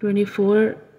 24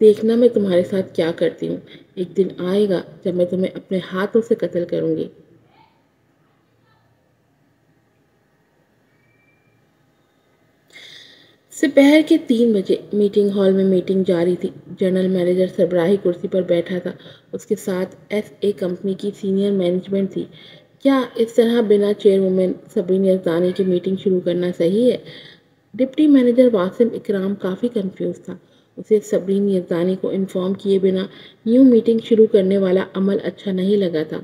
دیکھنا میں تمہارے ساتھ کیا کرتی ہوں۔ ایک دن آئے گا جب میں تمہیں اپنے ہاتھوں سے قتل کروں گی۔ دوپہر کے 3 بجے میٹنگ ہال میں میٹنگ جاری تھی۔ جنرل مینیجر سربراہی کرسی پر بیٹھا تھا۔ اس کے ساتھ ایس اے کمپنی کی سینئر مینجمنٹ تھی۔ کیا اس طرح بنا چیئرمین صبرین یزدانی کی میٹنگ شروع کرنا صحیح ہے؟ ڈپٹی مینیجر واسم اکرام کافی کنفیوز تھا۔ اسے صبرین یزدانی کو انفارم کیے بنا یوں میٹنگ شروع کرنے والا عمل اچھا نہیں لگا تھا۔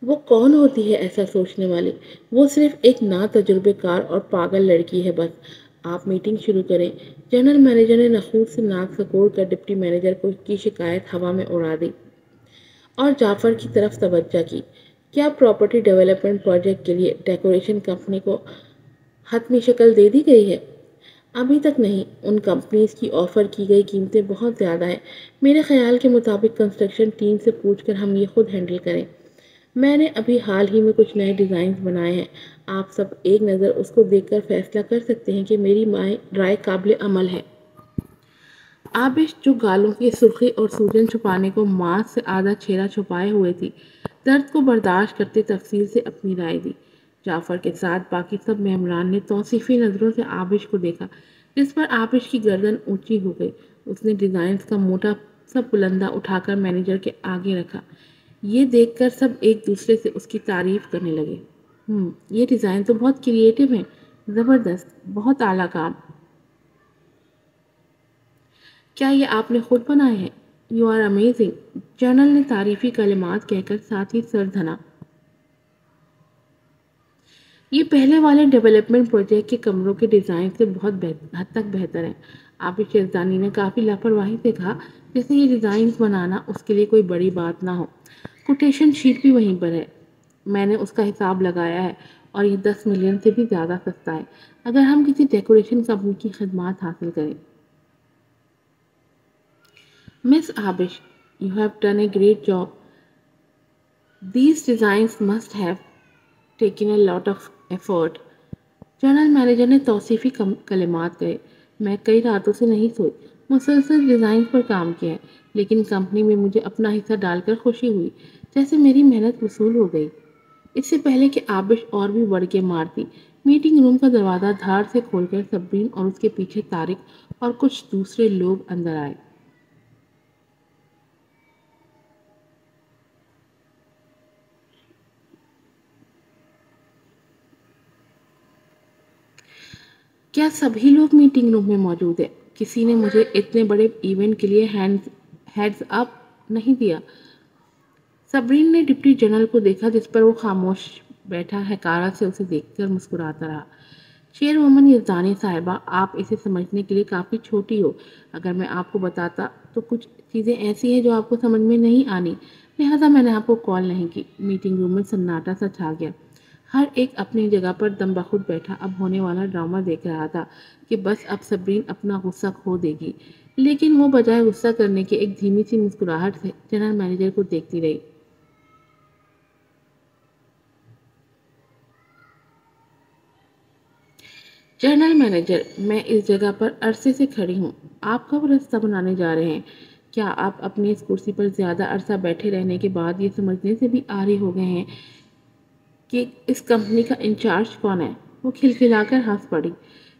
وہ کون ہوتی ہے ایسا سوچنے والی؟ وہ صرف ایک نا تجربے کار اور پاگل لڑکی ہے بس۔ آپ میٹنگ شروع کریں۔ جنرل مینیجر نے نخوت سے ناک سکوڑ کر ڈپٹی مینیجر کی شکایت ہوا میں اڑا دی اور جعفر کی طرف توجہ کی۔ کیا پراپرٹی ڈیولپمنٹ پروجیکٹ کے لیے ڈیکوریشن کمپنی کو حتمی شکل دے دی گئی ہے؟ ابھی تک نہیں۔ ان کمپنیز کی آفر کی گئی قیمتیں بہت زیادہ ہیں۔ میرے خیال کے مطابق کنسٹرکشن ٹیم سے پوچھ کر ہم یہ خود ہینڈل کریں۔ میں نے ابھی حال ہی میں کچھ نئے ڈیزائنز بنائے ہیں۔ آپ سب ایک نظر اس کو دیکھ کر فیصلہ کر سکتے ہیں کہ میری رائے قابل عمل ہے۔ آبش جو گالوں کی سرخی اور سوجن چھپانے کو ماسک سے آدھا چہرہ چھپائے ہوئے تھی، درد کو برداشت کرتے تفصیل سے اپنی رائے دی۔ جعفر کے ساتھ باقی سب ممبران نے توصیفی نظروں سے آبش کو دیکھا، جس پر آبش کی گردن اونچی ہو گئی۔ اس نے ڈیزائنز کا موٹا سب بلندہ اٹھا کر مینیجر کے آگے رکھا۔ یہ دیکھ کر سب ایک دوسرے سے اس کی تعریف کرنے لگے۔ یہ ڈیزائن تو بہت کریٹیو ہیں، زبردست، بہت اعلیٰ کام۔ کیا یہ آپ نے خود بنائے ہیں؟ یو آر امیزنگ، جنرل نے تعریفی کلمات کہہ کر ساتھ ہی سر دھنا۔ یہ پہلے والے ڈیولپمنٹ پروجیکٹ کے کمروں کے ڈیزائن سے بہت حد تک بہتر ہے۔ آبش یزدانی نے کافی لاپرواہی سے کہا، جیسے یہ ڈیزائنز بنانا اس کے لیے کوئی بڑی بات نہ ہو۔ کوٹیشن شیٹ بھی وہیں پر ہے، میں نے اس کا حساب لگایا ہے اور یہ 10 ملین سے بھی زیادہ سستا ہے اگر ہم کسی ڈیکوریشن کمپنی کی خدمات حاصل کریں۔ Miss Abish, you have done a great job. These designs must have taken a lot of effort. General manager نے توصیفی کلمات کہے۔ میں کئی راتوں سے نہیں سوئی، مسلسل ڈیزائن پر کام کیا ہے، لیکن کمپنی میں مجھے اپنا حصہ ڈال کر خوشی ہوئی، جیسے میری محنت وصول ہو گئی۔ اس سے پہلے کہ آبش اور بھی بڑھ کے مارتی، میٹنگ روم کا دروازہ دھاڑ سے کھول کر صبرین اور اس کے پیچھے طارق اور کچھ دوسرے لوگ اندر آئے۔ کیا سبھی لوگ میٹنگ روم میں موجود ہیں؟ کسی نے مجھے اتنے بڑے ایونٹ کے لیے ہیڈز اپ نہیں دیا۔ صبرین نے ڈپٹی جنرل کو دیکھا، جس پر وہ خاموش بیٹھا حقارت سے اسے دیکھ کر مسکراتا رہا۔ چیئر وومن یزدانی صاحبہ، آپ اسے سمجھنے کے لیے کافی چھوٹی ہو۔ اگر میں آپ کو بتاتا تو کچھ چیزیں ایسی ہیں جو آپ کو سمجھ میں نہیں آنی، لہٰذا میں نے آپ کو کال نہیں کی۔ میٹنگ روم میں سناٹا سا چھا گیا۔ ہر ایک اپنی جگہ پر دم بخود بیٹھا اب ہونے والا ڈرامہ دیکھ رہا تھا کہ بس اب صبرین اپنا غصہ کھو دے گی، لیکن وہ بجائے غصہ کرنے کے ایک دھیمی سی مسکراہٹ سے جنرل مینیجر کو دیکھتی رہی۔ جنرل مینیجر، میں اس جگہ پر عرصے سے کھڑی ہوں، آپ کب راستہ بنانے جا رہے ہیں؟ کیا آپ اپنی اس کرسی پر زیادہ عرصہ بیٹھے رہنے کے بعد یہ سمجھنے سے بھی آری ہو گئے ہیں کہ اس کمپنی کا انچارج کون ہے؟ وہ کھلکھلا کر ہنس پڑی،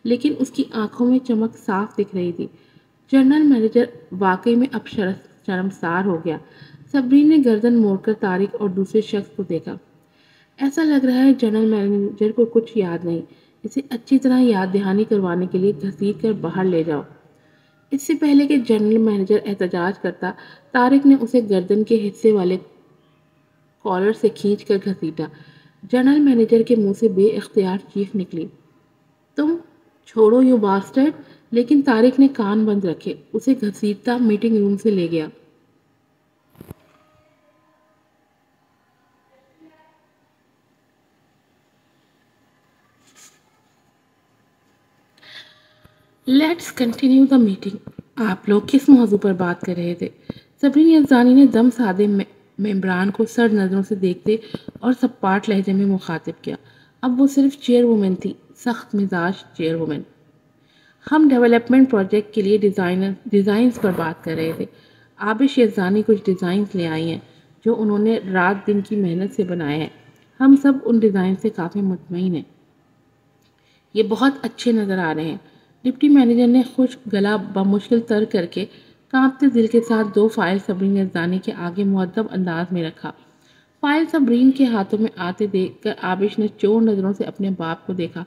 لیکن اس کی آنکھوں میں چمک صاف دکھ رہی تھی۔ جنرل مینیجر واقعی میں اب شرمسار ہو گیا۔ صبرین نے گردن موڑ کر طارق اور دوسرے شخص کو دیکھا۔ ایسا لگ رہا ہے جنرل مینیجر کو کچھ یاد نہیں، اسے اچھی طرح یاد دہانی کروانے کے لیے گھسیٹ کر باہر لے جاؤ۔ اس سے پہلے کہ جنرل مینیجر احتجاج کرتا، طارق نے اسے گردن کے حصے والے کالر سے کھینچ کر گھسیٹا۔ جنرل مینیجر کے منہ سے بے اختیار چیخ نکلی، تم چھوڑو یو باسٹرڈ! لیکن طارق نے کان بند رکھے، اسے گھسیٹتا میٹنگ روم سے لے گیا۔ Let's continue the meeting. آپ لوگ کس موضوع پر بات کر رہے تھے؟ صبرین یزدانی نے دم سادے ممبران کو سر نظروں سے دیکھتے اور سپاٹ لہجے میں مخاطب کیا۔ اب وہ صرف چیئر وومن تھی، سخت مزاج چیئر وومن۔ ہم ڈیولپمنٹ پروجیکٹ کے لیے ڈیزائنز پر بات کر رہے تھے۔ عابش یزدانی کچھ ڈیزائنز لے آئی ہیں جو انہوں نے رات دن کی محنت سے بنائے ہیں۔ ہم سب ان ڈیزائن سے کافی مطمئن ہیں۔ یہ بہت اچھے نظر آ رہے ہیں۔ ڈپٹی مینیجر نے خشک گلا بمشکل تر کر کے کانپتے دل کے ساتھ 2 فائل صبرین یزدانی کے آگے مؤدب انداز میں رکھا۔ فائل صبرین کے ہاتھوں میں آتے دیکھ کر عابش نے چور نظروں سے اپنے باپ کو دیکھا۔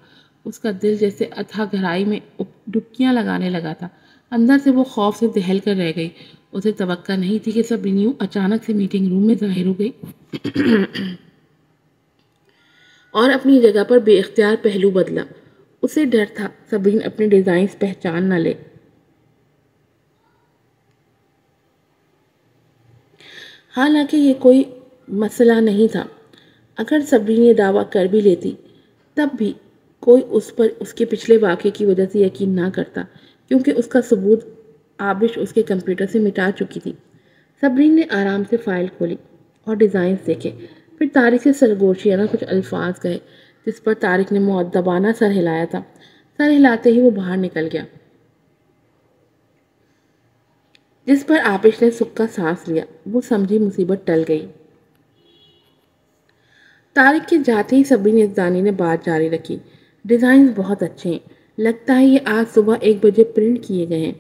اس کا دل جیسے اتھا گہرائی میں ڈبکیاں لگانے لگا تھا۔ اندر سے وہ خوف سے دہل کر رہ گئی۔ اسے توقع نہیں تھی کہ صبرین یوں اچانک سے میٹنگ روم میں ظاہر ہو گئی اور اپنی جگہ پر بے اختیار پہلو بدلا۔ اسے ڈر تھا صبرین اپنے ڈیزائنز پہچان نہ لے۔ حالانکہ یہ کوئی مسئلہ نہیں تھا۔ اگر صبرین یہ دعویٰ کر بھی لیتی تب بھی کوئی اس پر اس کے پچھلے واقعے کی وجہ سے یقین نہ کرتا، کیونکہ اس کا ثبوت عابش اس کے کمپیوٹر سے مٹا چکی تھی۔ صبرین نے آرام سے فائل کھولی اور ڈیزائنز دیکھے، پھر طارق سے سرگوشیانہ کچھ الفاظ کہے جس پر طارق نے مؤدبانہ سر ہلایا تھا۔ سر ہلاتے ہی وہ باہر نکل گیا، جس پر عابش نے سکھ کا سانس لیا۔ وہ سمجھی مصیبت ٹل گئی۔ طارق کے جاتے ہی صبرین یزدانی نے بات جاری رکھی۔ ڈیزائنز بہت اچھے ہیں، لگتا ہے یہ آج صبح 1 بجے پرنٹ کیے گئے ہیں۔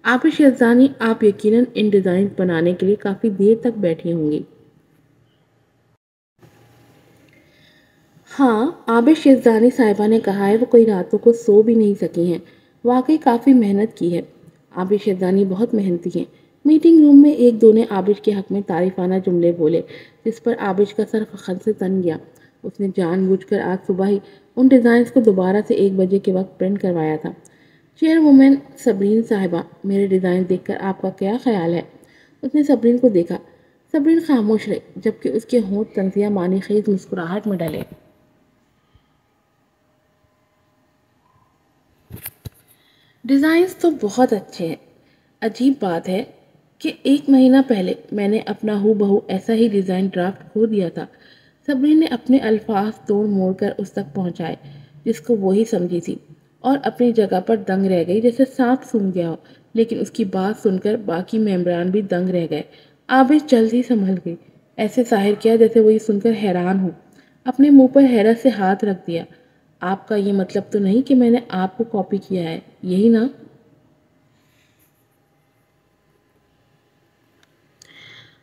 عابش یزدانی، آپ یقیناً ان ڈیزائنز بنانے کے لیے کافی دیر تک بیٹھی ہوں گی۔ ہاں، عابش یزدانی صاحبہ نے کہا ہے وہ کئی راتوں کو سو بھی نہیں سکی ہیں۔ واقعی کافی محنت کی ہے۔ عابش یزدانی بہت محنتی ہیں۔ میٹنگ روم میں ایک دو نے عابش کے حق میں تعریفانہ جملے بولے، جس پر عابش کا سر فخر سے تن گیا۔ اس نے جان بوجھ کر آج صبح ہی ان ڈیزائنز کو دوبارہ سے 1 بجے کے وقت پرنٹ کروایا تھا۔ چیئروومن صبرین صاحبہ، میرے ڈیزائن دیکھ کر آپ کا کیا خیال ہے؟ اس نے صبرین کو دیکھا۔ صبرین خاموش رہی، جبکہ اس کے ہونٹ طنزیہ معنی خیز مسکراہٹ میں ڈلے۔ ڈیزائنز تو بہت اچھے ہیں۔ عجیب بات ہے کہ 1 مہینہ پہلے میں نے اپنا ہو بہو ایسا ہی ڈیزائن ڈرافٹ کھو دیا تھا۔ صبرین نے اپنے الفاظ توڑ موڑ کر اس تک پہنچائے جس کو وہی سمجھی تھی، اور اپنی جگہ پر دنگ رہ گئی جیسے سانپ سونگھ گیا ہو۔ لیکن اس کی بات سن کر باقی ممبران بھی دنگ رہ گئے۔ عابش جلد ہی سنبھل گئی، ایسے ظاہر کیا جیسے وہ یہ سن کر حیران ہو۔ اپنے منہ پر حیرت سے ہاتھ رکھ دیا۔ آپ کا یہ مطلب تو نہیں کہ میں نے آپ کو کاپی کیا ہے، یہی نا؟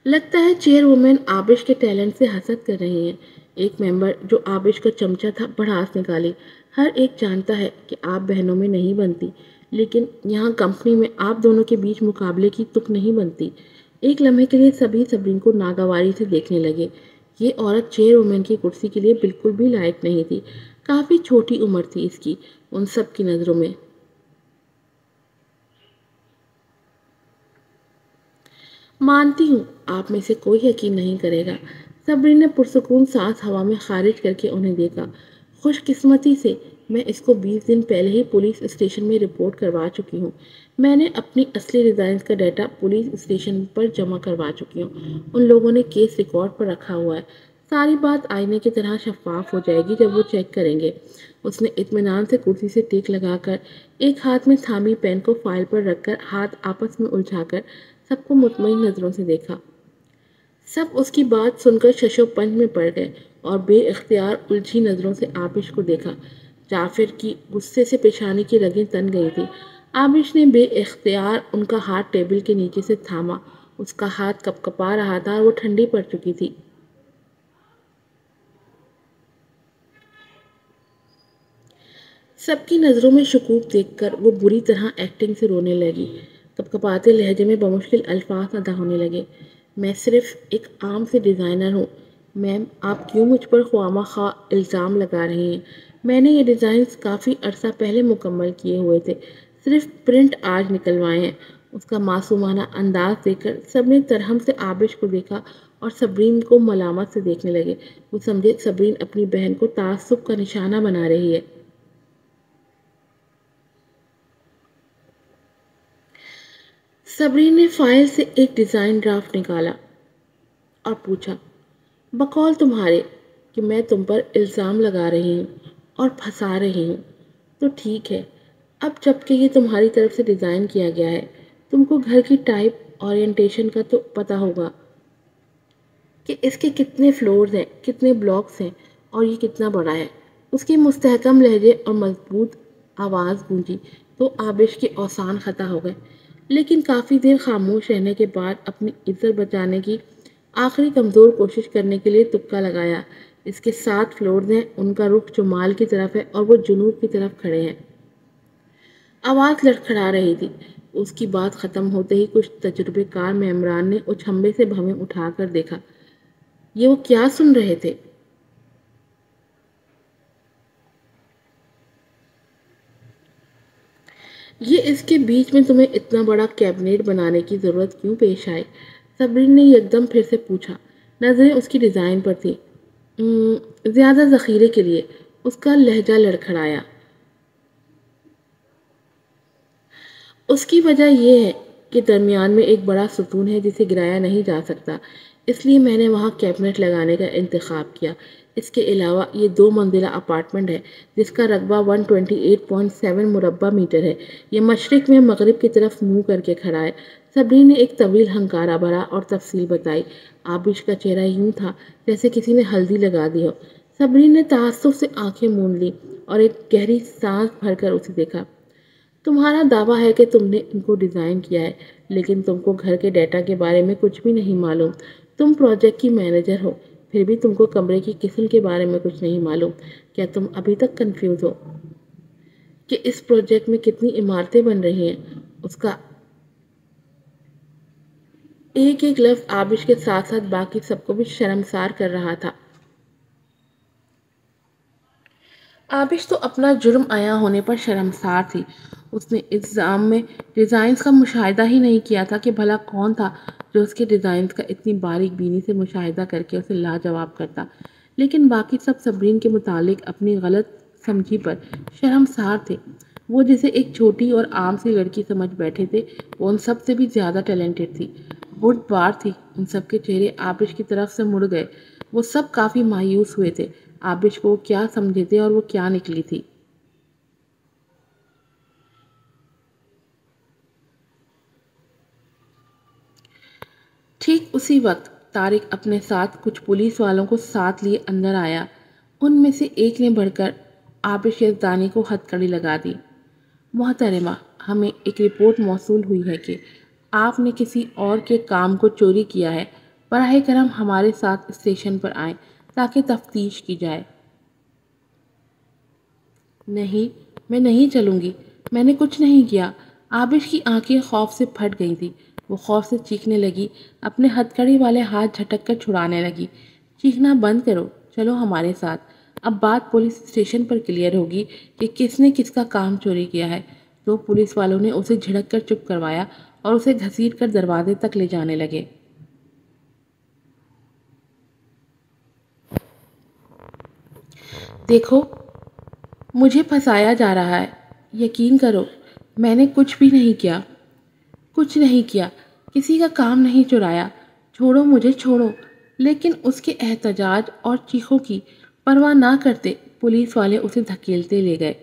لگتا ہے چیئروومن عابش کے ٹیلنٹ سے حسد کر رہی ہیں۔ ایک ممبر جو عابش کا چمچہ تھا بڑھاس نکالی۔ ہر ایک جانتا ہے کہ آپ بہنوں میں نہیں بنتی، لیکن یہاں کمپنی میں آپ دونوں کے بیچ مقابلے کی تک نہیں بنتی۔ ایک لمحے کے لیے سبھی صبرین کو ناگواری سے دیکھنے لگے۔ یہ عورت چیئروومن کی کرسی کے لیے بالکل بھی لائق نہیں تھی۔ کافی چھوٹی عمر تھی اس کی ان سب کی نظروں میں۔ مانتی ہوں آپ میں سے کوئی یقین نہیں کرے گا۔ صبرین نے پرسکون سانس ہوا میں خارج کر کے انہیں دیکھا۔ خوش قسمتی سے میں اس کو 20 دن پہلے ہی پولیس اسٹیشن میں رپورٹ کروا چکی ہوں۔ میں نے اپنی اصلی ڈیزائنز کا ڈیٹا پولیس اسٹیشن پر جمع کروا چکی ہوں۔ ان لوگوں نے کیس ریکارڈ پر رکھا ہوا ہے۔ ساری بات آئینے کی طرح شفاف ہو جائے گی جب وہ چیک کریں گے۔ اس نے اطمینان سے کرسی سے ٹیک لگا کر ایک ہاتھ میں تھامی پین کو فائل پر رکھ کر ہاتھ آپس میں الجھا کر سب کو مطمئن نظروں سے دیکھا۔ سب اس کی بات سن کر ششو پنج میں پڑ گئے اور بے اختیار الجھی نظروں سے عابش کو دیکھا۔ جعفر کی غصے سے پیشانی کی رگیں تن گئی تھی۔ عابش نے بے اختیار ان کا ہاتھ ٹیبل کے نیچے سے تھاما۔ اس کا ہاتھ کپ کپا رہا تھا اور وہ ٹھنڈی پڑ چکی تھی۔ سب کی نظروں میں شکوک دیکھ کر وہ بری طرح ایکٹنگ سے رونے لگی۔ کپ کپاتے لہجے میں بمشکل الفاظ ادا ہونے لگے۔ میں صرف ایک عام سے ڈیزائنر ہوں۔ میم، آپ کیوں مجھ پر خواہ مخواہ الزام لگا رہی ہیں؟ میں نے یہ ڈیزائنز کافی عرصہ پہلے مکمل کیے ہوئے تھے، صرف پرنٹ آج نکلوائے ہیں۔ اس کا معصومانہ انداز دیکھ کر سب نے ترہم سے عابش کو دیکھا اور صبرین کو ملامت سے دیکھنے لگے۔ وہ سمجھے صبرین اپنی بہن کو تعصب کا نشانہ بنا رہی ہے۔ صبرین نے فائل سے ایک ڈیزائن ڈرافٹ نکالا اور پوچھا، بقول تمہارے کہ میں تم پر الزام لگا رہی ہوں اور پھنسا رہی ہوں، تو ٹھیک ہے، اب جب کہ یہ تمہاری طرف سے ڈیزائن کیا گیا ہے، تم کو گھر کی ٹائپ اورینٹیشن کا تو پتہ ہوگا کہ اس کے کتنے فلورز ہیں، کتنے بلاکس ہیں اور یہ کتنا بڑا ہے۔ اس کی مستحکم لہجے اور مضبوط آواز گونجی تو آبش کے اوسان خطا ہو گئے، لیکن کافی دیر خاموش رہنے کے بعد اپنی عزت بچانے کی آخری کمزور کوشش کرنے کے لیے تکا لگایا۔ اس کے 7 فلورز ہیں، ان کا رخ شمال کی طرف ہے اور وہ جنوب کی طرف کھڑے ہیں۔ آواز لڑکھڑا رہی تھی۔ اس کی بات ختم ہوتے ہی کچھ تجربے کار ممبران نے اچھمبے سے بھویں اٹھا کر دیکھا۔ یہ وہ کیا سن رہے تھے؟ یہ اس کے بیچ میں تمہیں اتنا بڑا کیبنیٹ بنانے کی ضرورت کیوں پیش آئی؟ صبرین نے یکدم پھر سے پوچھا۔ نظریں اس کی ڈیزائن پر تھیں۔ زیادہ ذخیرے کے لیے، اس کا لہجہ لڑکھڑایا۔ اس کی وجہ یہ ہے کہ درمیان میں ایک بڑا ستون ہے جسے گرایا نہیں جا سکتا، اس لیے میں نے وہاں کیبنٹ لگانے کا انتخاب کیا۔ اس کے علاوہ یہ 2 منزلہ اپارٹمنٹ ہے جس کا رقبہ 128.7 مربع میٹر ہے۔ یہ مشرق میں مغرب کی طرف منہ کر کے کھڑا ہے۔ صبرین نے ایک طویل ہنکارا بھرا اور تفصیل بتائی۔ آبش کا چہرہ یوں تھا جیسے کسی نے ہلدی لگا دی ہو۔ صبرین نے تعصب سے آنکھیں موند لی اور ایک گہری سانس بھر کر اسے دیکھا۔ تمہارا دعویٰ ہے کہ تم نے ان کو ڈیزائن کیا ہے، لیکن تم کو گھر کے ڈیٹا کے بارے میں کچھ بھی نہیں معلوم۔ تم پروجیکٹ کی مینیجر ہو، پھر بھی تم کو کمرے کی قسم کے بارے میں کچھ نہیں معلوم۔ کیا تم ابھی تک کنفیوز ہو کہ اس پروجیکٹ میں کتنی عمارتیں بن رہی ہیں؟ اس کا ایک ایک لفظ آبش کے ساتھ ساتھ باقی سب کو بھی شرمسار کر رہا تھا۔ آبش تو اپنا جرم عیاں ہونے پر شرمسار تھی۔ اس نے الزام میں ڈیزائنز کا مشاہدہ ہی نہیں کیا تھا کہ بھلا کون تھا جو اس کے ڈیزائنز کا اتنی باریک بینی سے مشاہدہ کر کے اسے لاجواب کرتا۔ لیکن باقی سب صبرین کے متعلق اپنی غلط سمجھی پر شرمسار تھے۔ وہ جسے ایک چھوٹی اور عام سی لڑکی سمجھ بیٹھے تھے، وہ ان سب سے بھی زیادہ ٹیلنٹڈ تھی۔ بُدھ بار تھی۔ ان سب کے چہرے آبش کی طرف سے مڑ گئے۔ وہ سب کافی مایوس ہوئے تھے۔ آبش کو کیا سمجھے تھے اور وہ کیا نکلی تھی۔ ٹھیک اسی وقت طارق اپنے ساتھ کچھ پولیس والوں کو ساتھ لیے اندر آیا۔ ان میں سے ایک نے بڑھ کر آبش یزدانی کو ہتھکڑی لگا دی۔ محترمہ، ہمیں ایک رپورٹ موصول ہوئی ہے کہ آپ نے کسی اور کے کام کو چوری کیا ہے۔ براہ کرم ہمارے ساتھ اسٹیشن پر آئیں تاکہ تفتیش کی جائے۔ نہیں، میں نہیں چلوں گی۔ میں نے کچھ نہیں کیا۔ آبش کی آنکھیں خوف سے پھٹ گئی تھی۔ وہ خوف سے چیخنے لگی، اپنے ہتھکڑی والے ہاتھ جھٹک کر چھڑانے لگی۔ چیخنا بند کرو، چلو ہمارے ساتھ۔ اب بات پولیس اسٹیشن پر کلیئر ہوگی کہ کس نے کس کا کام چوری کیا ہے۔ 2 پولیس والوں نے اسے جھڑک کر چپ کروایا اور اسے گھسیٹ کر دروازے تک لے جانے لگے۔ دیکھو، مجھے پھنسایا جا رہا ہے۔ یقین کرو، میں نے کچھ بھی نہیں کیا۔ کچھ نہیں کیا، کسی کا کام نہیں چرایا۔ چھوڑو مجھے، چھوڑو۔ لیکن اس کے احتجاج اور چیخوں کی پرواہ نہ کرتے پولیس والے اسے دھکیلتے لے گئے۔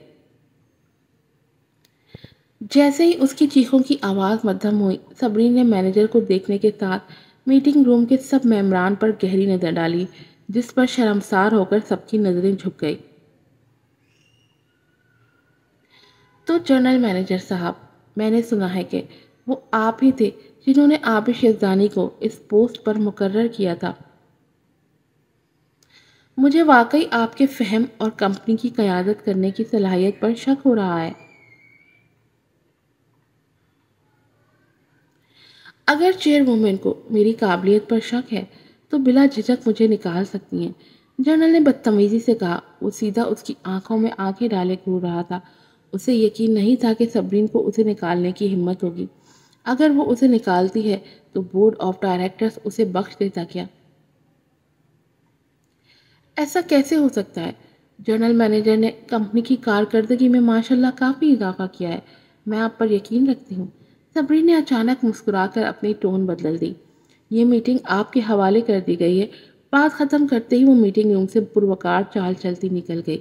جیسے ہی اس کی چیخوں کی آواز مدھم ہوئی، صبرین نے مینیجر کو دیکھنے کے ساتھ میٹنگ روم کے سب ممبران پر گہری نظر ڈالی، جس پر شرمسار ہو کر سب کی نظریں جھک گئی۔ تو جنرل مینیجر صاحب، میں نے سنا ہے کہ وہ آپ ہی تھے جنہوں نے آبش یزدانی کو اس پوسٹ پر مقرر کیا تھا۔ مجھے واقعی آپ کے فہم اور کمپنی کی قیادت کرنے کی صلاحیت پر شک ہو رہا ہے۔ اگر چیئروومن کو میری قابلیت پر شک ہے تو بلا جھجک مجھے نکال سکتی ہیں، جنرل نے بدتمیزی سے کہا۔ وہ سیدھا اس کی آنکھوں میں آنکھیں ڈالے گھور رہا تھا۔ اسے یقین نہیں تھا کہ صبرین کو اسے نکالنے کی ہمت ہوگی۔ اگر وہ اسے نکالتی ہے تو بورڈ آف ڈائریکٹرز اسے بخش دیتا کیا؟ ایسا کیسے ہو سکتا ہے؟ جنرل مینیجر نے کمپنی کی کارکردگی میں ماشاءاللہ کافی اضافہ کیا ہے۔ میں آپ پر یقین رکھتی ہوں۔ صبرین نے اچانک مسکرا کر اپنی ٹون بدل دی۔ یہ میٹنگ آپ کے حوالے کر دی گئی ہے۔ بات ختم کرتے ہی وہ میٹنگ روم سے پروقار چال چلتی نکل گئی۔